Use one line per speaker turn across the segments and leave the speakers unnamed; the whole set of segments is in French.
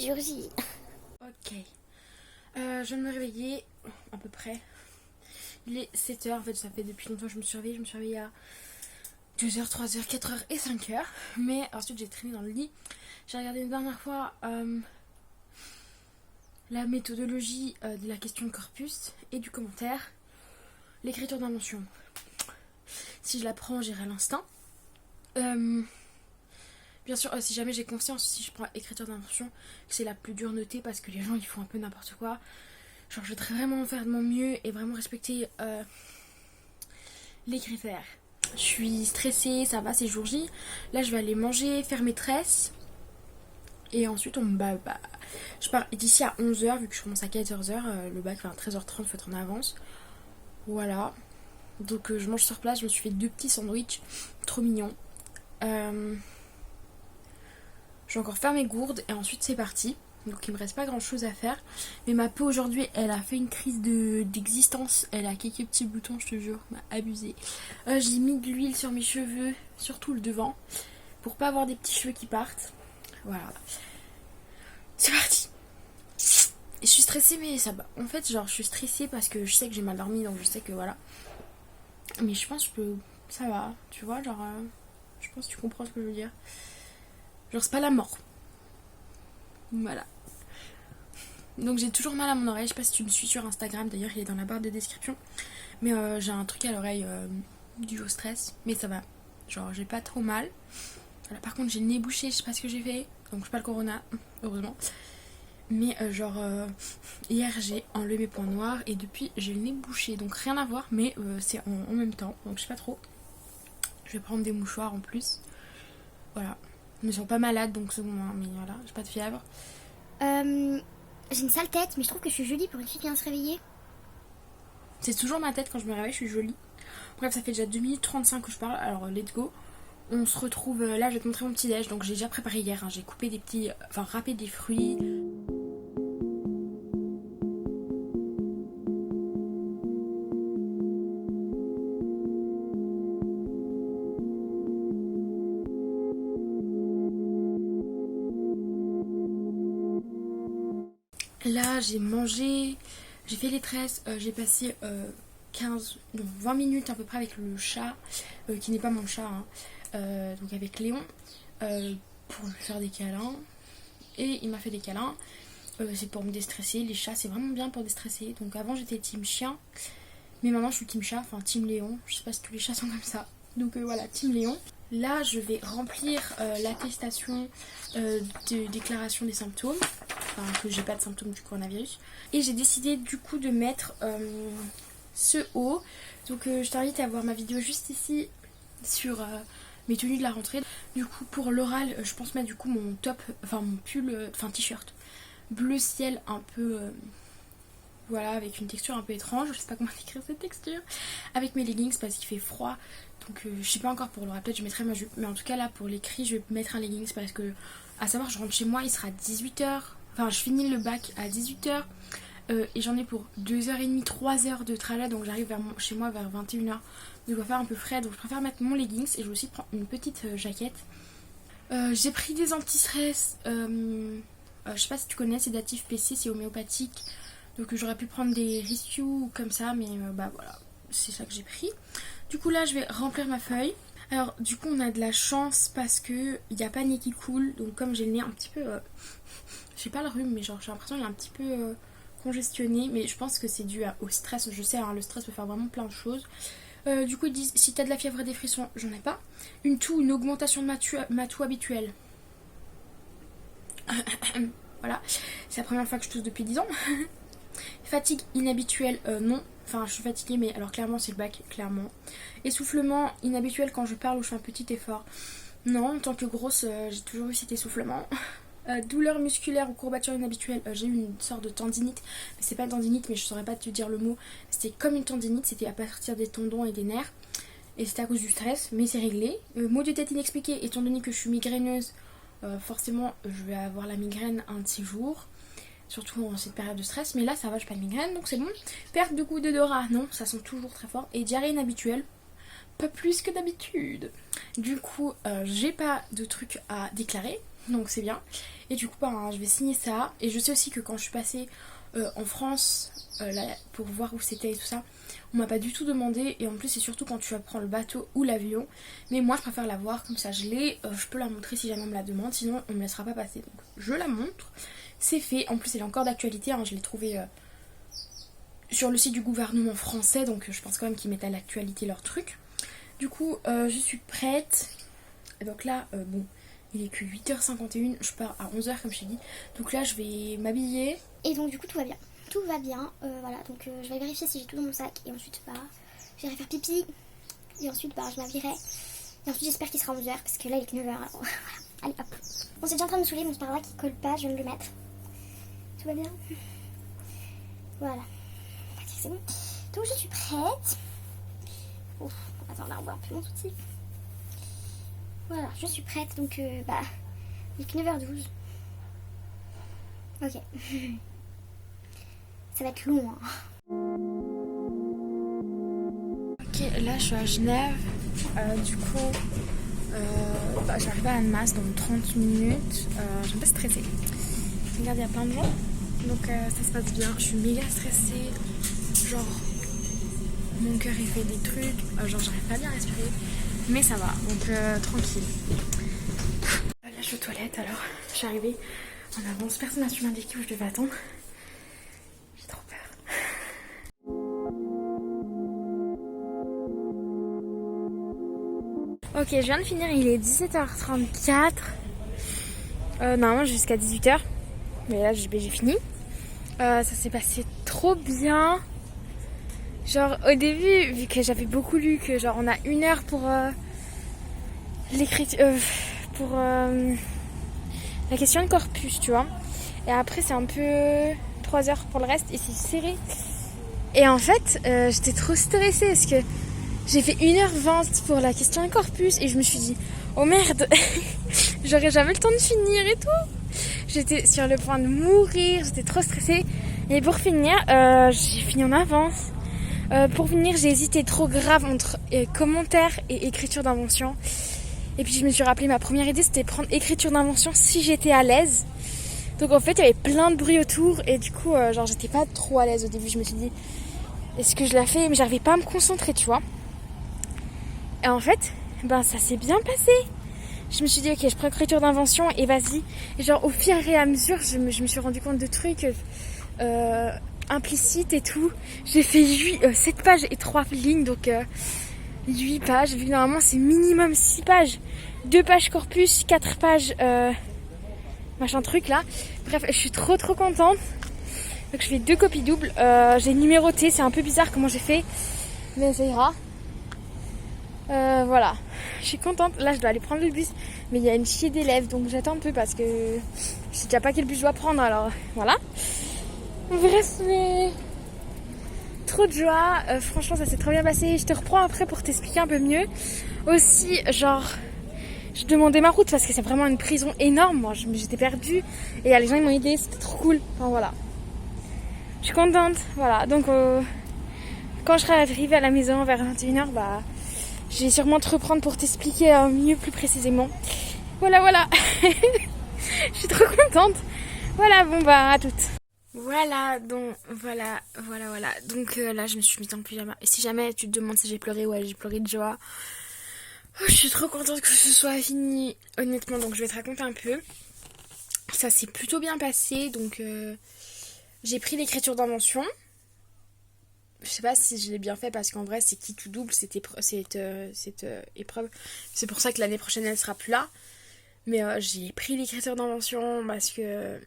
jour J.
Ok. Je viens de me réveiller, à peu près. Il est 7h, en fait, ça fait depuis longtemps que je me suis réveillée. Je me suis réveillée à 2h, 3h, 4h et 5h. Mais ensuite, j'ai traîné dans le lit. J'ai regardé une dernière fois la méthodologie de la question de corpus et du commentaire. L'écriture d'invention. Si je la prends, j'irai à l'instinct. Bien sûr, si jamais j'ai conscience, si je prends écriture d'invention, c'est la plus dure notée parce que les gens ils font un peu n'importe quoi. Genre, je voudrais vraiment faire de mon mieux et vraiment respecter les critères. Je suis stressée, ça va, c'est jour J. Là, je vais aller manger, faire mes tresses. Et ensuite, je pars d'ici à 11h, vu que je commence à 14h. Le bac, enfin 13h30, faut être en avance. Voilà. Donc, je mange sur place. Je me suis fait 2 petits sandwichs. Trop mignons. Je vais encore faire mes gourdes et ensuite c'est parti. Donc il me reste pas grand chose à faire. Mais ma peau aujourd'hui, elle a fait une crise d'existence. Elle a quelques petits boutons, je te jure, m'a abusé. J'ai mis de l'huile sur mes cheveux, surtout le devant, pour pas avoir des petits cheveux qui partent. Voilà. C'est parti. Et je suis stressée, mais ça va. En fait, genre, je suis stressée parce que je sais que j'ai mal dormi, donc je sais que voilà. Mais je pense que ça va, tu vois, genre, je pense que tu comprends ce que je veux dire. Genre, c'est pas la mort. Voilà. Donc j'ai toujours mal à mon oreille. Je sais pas si tu me suis sur Instagram. D'ailleurs, il est dans la barre de description. Mais j'ai un truc à l'oreille dû au stress. Mais ça va. Genre, j'ai pas trop mal. Voilà, par contre, j'ai le nez bouché. Je sais pas ce que j'ai fait. Donc, je pas le corona. Heureusement. Mais hier, j'ai enlevé mes points noirs. Et depuis, j'ai le nez bouché. Donc, rien à voir. Mais c'est en même temps. Donc, je sais pas trop. Je vais prendre des mouchoirs en plus. Voilà. Je me sens pas malade. Donc, c'est bon. Hein, mais voilà, j'ai pas de fièvre.
J'ai une sale tête, mais je trouve que je suis jolie pour une fille qui vient se réveiller.
C'est toujours ma tête quand je me réveille, je suis jolie. Bref, ça fait déjà 2 minutes 35 que je parle, alors let's go. On se retrouve, là je vais te montrer mon petit déj, donc j'ai déjà préparé hier, hein. J'ai coupé des petits, râpé des fruits. Là j'ai mangé, j'ai fait les tresses, j'ai passé 20 minutes à peu près avec le chat, qui n'est pas mon chat, hein, donc avec Léon, pour lui faire des câlins. Et il m'a fait des câlins. C'est pour me déstresser. Les chats, c'est vraiment bien pour déstresser. Donc avant, j'étais team chien. Mais maintenant, je suis team chat, enfin team Léon. Je sais pas si tous les chats sont comme ça. Donc voilà, team Léon. Là, je vais remplir l'attestation de déclaration des symptômes. Enfin, que j'ai pas de symptômes du coronavirus. Et j'ai décidé du coup de mettre ce haut. Donc je t'invite à voir ma vidéo juste ici sur mes tenues de la rentrée. Du coup pour l'oral, je pense mettre du coup mon top, mon pull, t-shirt bleu ciel un peu voilà, avec une texture un peu étrange, je sais pas comment décrire cette texture, avec mes leggings parce qu'il fait froid. Donc je sais pas encore pour l'oral, peut-être je mettrai ma jupe, mais en tout cas là pour l'écrit je vais mettre un leggings parce que, à savoir, je rentre chez moi, il sera 18h, enfin je finis le bac à 18h. Et j'en ai pour 2h30, 3h de trajet, donc j'arrive chez moi vers 21h. Donc il va faire un peu frais, donc je préfère mettre mon leggings et je vais aussi prendre une petite jaquette. J'ai pris des anti-stress, je sais pas si tu connais, sédatif PC, c'est homéopathique. Donc j'aurais pu prendre des Rissu comme ça, mais voilà, c'est ça que j'ai pris. Du coup là je vais remplir ma feuille. Alors du coup on a de la chance parce que il n'y a pas nez qui coule, donc comme j'ai le nez un petit peu, j'ai pas le rhume, mais genre j'ai l'impression qu'il est un petit peu congestionné, mais je pense que c'est dû au stress. Je sais, hein, le stress peut faire vraiment plein de choses. Du coup ils disent si t'as de la fièvre et des frissons, j'en ai pas. Une toux, une augmentation de ma toux habituelle. Voilà, c'est la première fois que je tousse depuis 10 ans. Fatigue inhabituelle, non. Enfin, je suis fatiguée, mais alors clairement, c'est le bac, clairement. Essoufflement inhabituel quand je parle ou je fais un petit effort. Non, en tant que grosse, j'ai toujours eu cet essoufflement. Douleur musculaire ou courbature inhabituelle, j'ai eu une sorte de tendinite. Mais c'est pas une tendinite, mais je saurais pas te dire le mot. C'était comme une tendinite, c'était à partir des tendons et des nerfs. Et c'était à cause du stress, mais c'est réglé. Maux de tête inexpliqués, étant donné que je suis migraineuse, forcément, je vais avoir la migraine un de ces jours. Surtout en cette période de stress, mais là ça va, j'ai pas de migraine, donc c'est bon. Perte de goût d'odorat, non, ça sent toujours très fort. Et diarrhée inhabituelle, pas plus que d'habitude. Du coup, j'ai pas de trucs à déclarer. donc c'est bien. Et du coup ben, je vais signer ça. Et je sais aussi que quand je suis passée en France là, pour voir où c'était et tout ça, on m'a pas du tout demandé. Et en plus c'est surtout quand tu prends le bateau ou l'avion. Mais moi je préfère la voir, comme ça je l'ai, je peux la montrer si jamais on me la demande, sinon on me laissera pas passer. Donc je la montre, c'est fait. En plus elle est encore d'actualité, hein. Je l'ai trouvée sur le site du gouvernement français, donc je pense quand même qu'ils mettent à l'actualité leur truc. Du coup je suis prête. Et donc là bon, il est que 8h51, je pars à 11h comme je t'ai dit. Donc là je vais m'habiller.
Et donc du coup tout va bien. Tout va bien, voilà, donc je vais vérifier si j'ai tout dans mon sac. Et ensuite bah, j'irai faire pipi. Et ensuite bah, je m'habillerai. Et ensuite j'espère qu'il sera 11h, parce que là il est que 9h. Alors voilà, allez hop. Bon, c'est déjà en train de me saouler, mon sparadrap qui colle pas, je viens de le mettre. Tout va bien. Voilà. C'est bon. Donc je suis prête. Ouf, attends, là on voit un peu mon soutif. Voilà, je suis prête, donc bah, il est que 9h12. Ok. Ça va être long, hein.
Ok, là je suis à Genève. Du coup, bah, j'arrive à Annemasse dans 30 minutes. Je suis un peu stressée. Regarde, il y a plein de gens. Donc ça se passe bien. Je suis méga stressée. Genre, mon cœur il fait des trucs. Genre, j'arrive pas bien à respirer. Mais ça va, donc tranquille. Là, je suis aux toilettes alors. Je suis arrivée en avance. Personne n'a su m'indiquer où je devais attendre. J'ai trop peur. Ok, je viens de finir, il est 17h34. Normalement jusqu'à 18h. Mais là j'ai fini. Ça s'est passé trop bien. Genre au début, vu que j'avais beaucoup lu, que genre on a 1 heure pour l'écriture, pour la question de corpus, tu vois. Et après c'est un peu 3 heures pour le reste et c'est serré. Et en fait, j'étais trop stressée parce que j'ai fait 1h20 pour la question de corpus et je me suis dit, oh merde, j'aurais jamais le temps de finir et tout. J'étais sur le point de mourir, j'étais trop stressée. Et pour finir, j'ai fini en avance. Pour finir, j'ai hésité trop grave entre commentaires et écriture d'invention. Et puis je me suis rappelé, ma première idée c'était prendre écriture d'invention si j'étais à l'aise. Donc en fait, il y avait plein de bruit autour et du coup, genre j'étais pas trop à l'aise au début. Je me suis dit, est-ce que je la fais? Mais j'arrivais pas à me concentrer, tu vois. Et en fait, ben ça s'est bien passé. Je me suis dit, ok, je prends écriture d'invention et vas-y. Et genre au fur et à mesure, je me suis rendu compte de trucs implicites et tout. J'ai fait 7 pages et 3 lignes, donc 8 pages. Vu que normalement c'est minimum 6 pages. 2 pages corpus, 4 pages machin truc là. Bref, je suis trop contente. Donc je fais 2 copies doubles. J'ai numéroté, c'est un peu bizarre comment j'ai fait. Mais ça ira. Voilà, je suis contente. Là je dois aller prendre le bus, mais il y a une chier d'élèves, donc j'attends un peu parce que je sais déjà pas quel bus je dois prendre, alors voilà. Bref, mais trop de joie. Franchement ça s'est trop bien passé. Je te reprends après pour t'expliquer un peu mieux. Aussi genre je demandais ma route parce que c'est vraiment une prison énorme. Moi j'étais perdue et les gens ils m'ont aidé, c'était trop cool. Enfin voilà, je suis contente. Voilà, donc quand je serai arrivée à la maison vers 21h, bah je vais sûrement te reprendre pour t'expliquer mieux, plus précisément. Voilà. Je suis trop contente. Voilà, bon bah à toutes. Voilà. Donc là je me suis mise en pyjama. Et si jamais tu te demandes si j'ai pleuré, ouais j'ai pleuré de joie. Oh, je suis trop contente que ce soit fini, honnêtement. Donc je vais te raconter un peu. Ça s'est plutôt bien passé. Donc j'ai pris l'écriture d'invention. Je sais pas si je l'ai bien fait parce qu'en vrai c'est qui tout double cette épreuve. C'est pour ça que l'année prochaine elle sera plus là. Mais j'ai pris l'écriture d'invention parce que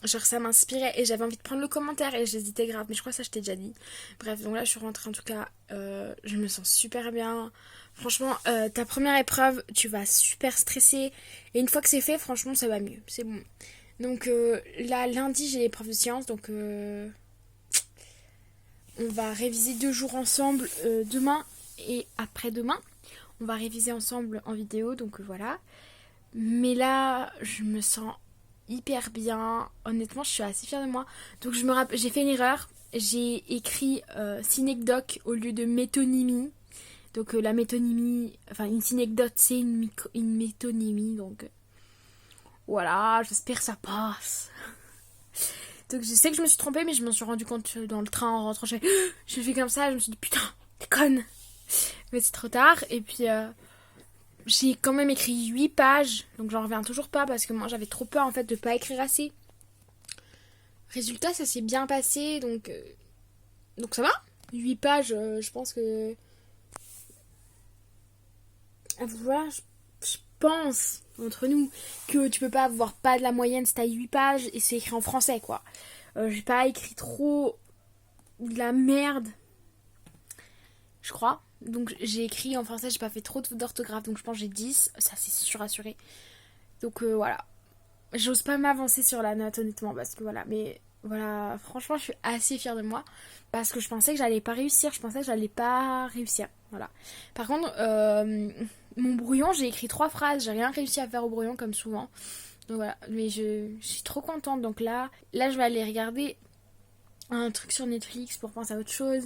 genre ça m'inspirait et j'avais envie de prendre le commentaire et j'hésitais grave. Mais je crois que ça je t'ai déjà dit. Bref, donc là je suis rentrée en tout cas. Je me sens super bien. Franchement, ta première épreuve, tu vas super stresser. Et une fois que c'est fait, franchement ça va mieux. C'est bon. Donc là lundi j'ai l'épreuve de sciences. Donc on va réviser 2 jours ensemble, demain et après-demain. On va réviser ensemble en vidéo, donc voilà. Mais là, je me sens hyper bien. Honnêtement, je suis assez fière de moi. Donc j'ai fait une erreur. J'ai écrit synecdoque au lieu de métonymie. Donc la métonymie, enfin une synecdote, c'est une métonymie. Donc Voilà, j'espère que ça passe. Donc je sais que je me suis trompée, mais je me suis rendu compte dans le train en rentrant. J'ai fait comme ça, je me suis dit putain, t'es conne. Mais c'est trop tard. Et puis j'ai quand même écrit 8 pages. Donc j'en reviens toujours pas parce que moi j'avais trop peur en fait de pas écrire assez. Résultat, ça s'est bien passé. Donc ça va. 8 pages, je pense que... Voilà, je pense, entre nous, que tu peux pas avoir pas de la moyenne si t'as 8 pages et c'est écrit en français, quoi. J'ai pas écrit trop de la merde, je crois. Donc j'ai écrit en français, j'ai pas fait trop de fautes d'orthographe, donc je pense que j'ai 10, ça c'est sûr assuré. Donc voilà. J'ose pas m'avancer sur la note, honnêtement, parce que voilà, mais voilà, franchement, je suis assez fière de moi, parce que je pensais que j'allais pas réussir, voilà. Par contre, mon brouillon, j'ai écrit 3 phrases, j'ai rien réussi à faire au brouillon, comme souvent. Donc voilà, mais je suis trop contente, donc là, je vais aller regarder un truc sur Netflix pour penser à autre chose,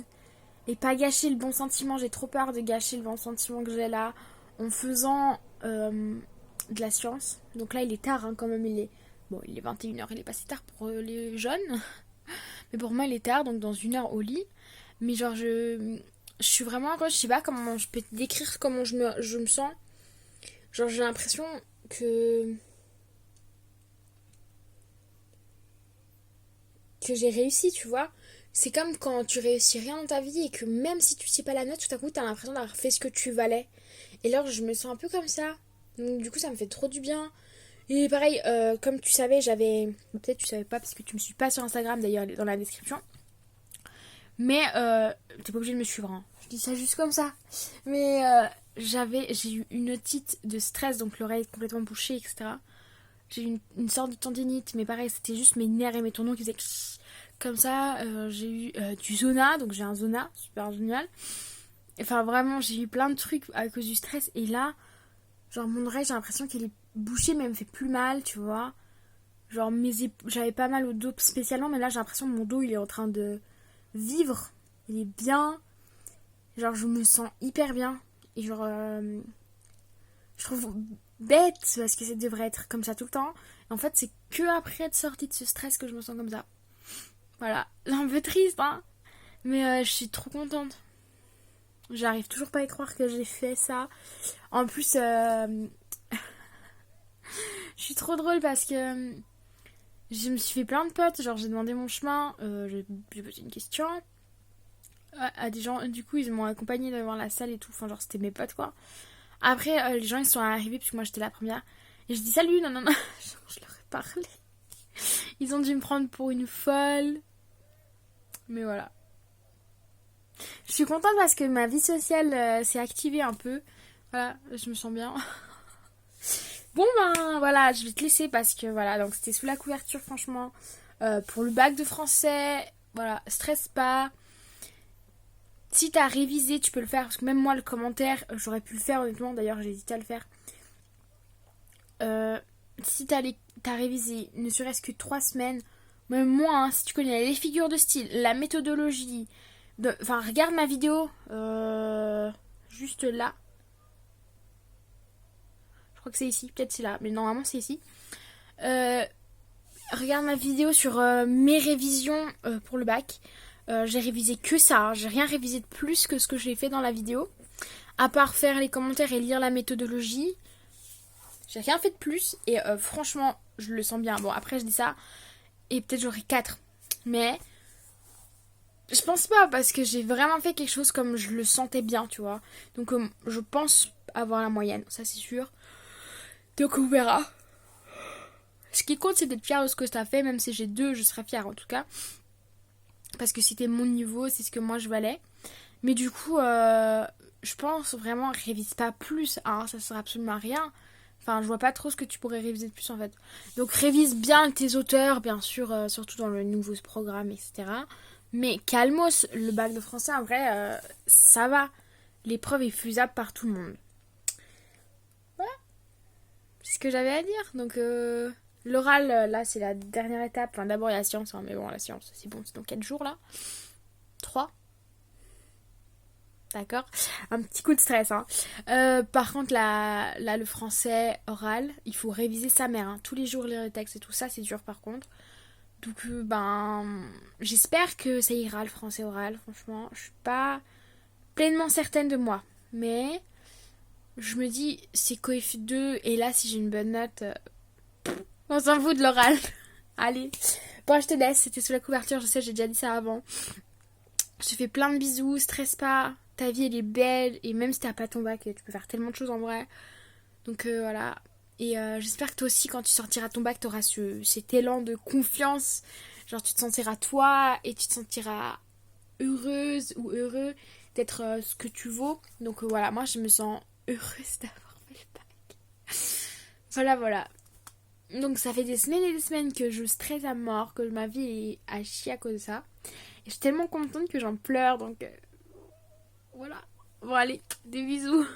et pas gâcher le bon sentiment, j'ai trop peur de gâcher le bon sentiment que j'ai là, en faisant... de la science. Donc là il est tard quand même, il est 21h, il est pas si tard pour les jeunes. Mais pour moi il est tard, donc dans 1 heure au lit. Mais genre je suis vraiment heureuse, je sais pas comment je peux te décrire comment je me sens. Genre j'ai l'impression que j'ai réussi, tu vois. C'est comme quand tu réussis rien dans ta vie et que même si tu sais pas la note, tout à coup t'as l'impression d'avoir fait ce que tu valais. Et là je me sens un peu comme ça. Donc du coup ça me fait trop du bien. Et pareil, comme tu savais, peut-être tu savais pas parce que tu me suis pas sur Instagram, d'ailleurs dans la description. Mais t'es pas obligé de me suivre, hein. Je dis ça juste comme ça. Mais j'ai eu une otite de stress, donc l'oreille complètement bouchée, etc. J'ai eu une sorte de tendinite, mais pareil, c'était juste mes nerfs et mes tendons qui faisaient comme ça. J'ai eu du zona, donc j'ai un zona, super génial. Enfin vraiment, j'ai eu plein de trucs à cause du stress. Et là, genre mon oreille, j'ai l'impression qu'elle est bouchée, mais elle me fait plus mal, tu vois. Genre j'avais pas mal au dos spécialement, mais là j'ai l'impression que mon dos il est en train de vivre. Il est bien. Genre je me sens hyper bien. Et genre je trouve bête parce que ça devrait être comme ça tout le temps. En fait c'est que après être sortie de ce stress que je me sens comme ça. Voilà, c'est un peu triste hein. Mais je suis trop contente. J'arrive toujours pas à y croire que j'ai fait ça. En plus je suis trop drôle parce que je me suis fait plein de potes. Genre j'ai demandé mon chemin, j'ai posé une question à des gens. Du coup ils m'ont accompagné devant la salle et tout. Enfin genre c'était mes potes quoi. Après les gens ils sont arrivés parce que moi j'étais la première. Et je dis salut, non. Je leur ai parlé. Ils ont dû me prendre pour une folle. Mais voilà. Je suis contente parce que ma vie sociale s'est activée un peu. Voilà, je me sens bien. Bon ben voilà, je vais te laisser parce que voilà, donc c'était sous la couverture franchement. Pour le bac de français, voilà, stresse pas. Si t'as révisé, tu peux le faire. Parce que même moi, le commentaire, j'aurais pu le faire honnêtement. D'ailleurs, j'ai hésité à le faire. Si t'as révisé, ne serait-ce que 3 semaines, même moins, hein, si tu connais les figures de style, la méthodologie, enfin, regarde ma vidéo, juste là. Je crois que c'est ici, peut-être c'est là, mais normalement c'est ici. Regarde ma vidéo sur mes révisions pour le bac. J'ai révisé que ça, hein. J'ai rien révisé de plus que ce que j'ai fait dans la vidéo. À part faire les commentaires et lire la méthodologie. J'ai rien fait de plus. Et franchement, je le sens bien. Bon, après je dis ça. Et peut-être j'aurai 4. Mais je pense pas parce que j'ai vraiment fait quelque chose comme je le sentais bien, tu vois. Donc je pense avoir la moyenne, ça c'est sûr. Donc on verra. Ce qui compte c'est d'être fier de ce que t'as fait. Même si j'ai 2, je serais fière en tout cas. Parce que c'était mon niveau, c'est ce que moi je valais. Mais du coup, je pense vraiment, révise pas plus, hein, ça sert absolument à rien. Enfin, je vois pas trop ce que tu pourrais réviser de plus en fait. Donc révise bien tes auteurs, bien sûr, surtout dans le nouveau programme, etc. Mais calmos, le bac de français, en vrai, ça va. L'épreuve est faisable par tout le monde. Voilà, c'est ce que j'avais à dire. Donc l'oral, là, c'est la dernière étape. Enfin, d'abord, il y a la science, hein, mais bon, la science, c'est bon, c'est dans 4 jours, là. 3. d'accord? Un petit coup de stress, hein. Par contre, là, le français oral, il faut réviser sa mère, hein. Tous les jours lire les textes et tout ça, c'est dur par contre. Donc, j'espère que ça ira le français oral, franchement. Je suis pas pleinement certaine de moi. Mais je me dis, c'est coef 2, et là, si j'ai une bonne note, on s'en fout de l'oral. Allez. Bon, je te laisse, c'était sous la couverture, je sais, j'ai déjà dit ça avant. Je te fais plein de bisous, stresse pas, ta vie elle est belle, et même si t'as pas ton bac, tu peux faire tellement de choses en vrai. Donc voilà. Et j'espère que toi aussi, quand tu sortiras ton bac, t'auras cet élan de confiance. Genre, tu te sentiras toi, et tu te sentiras heureuse ou heureux d'être ce que tu vaux. Donc voilà, moi je me sens heureuse d'avoir fait le bac. Voilà. Donc ça fait des semaines et des semaines que je stresse à mort, que ma vie est à chier à cause de ça. Et je suis tellement contente que j'en pleure, donc voilà. Bon allez, des bisous.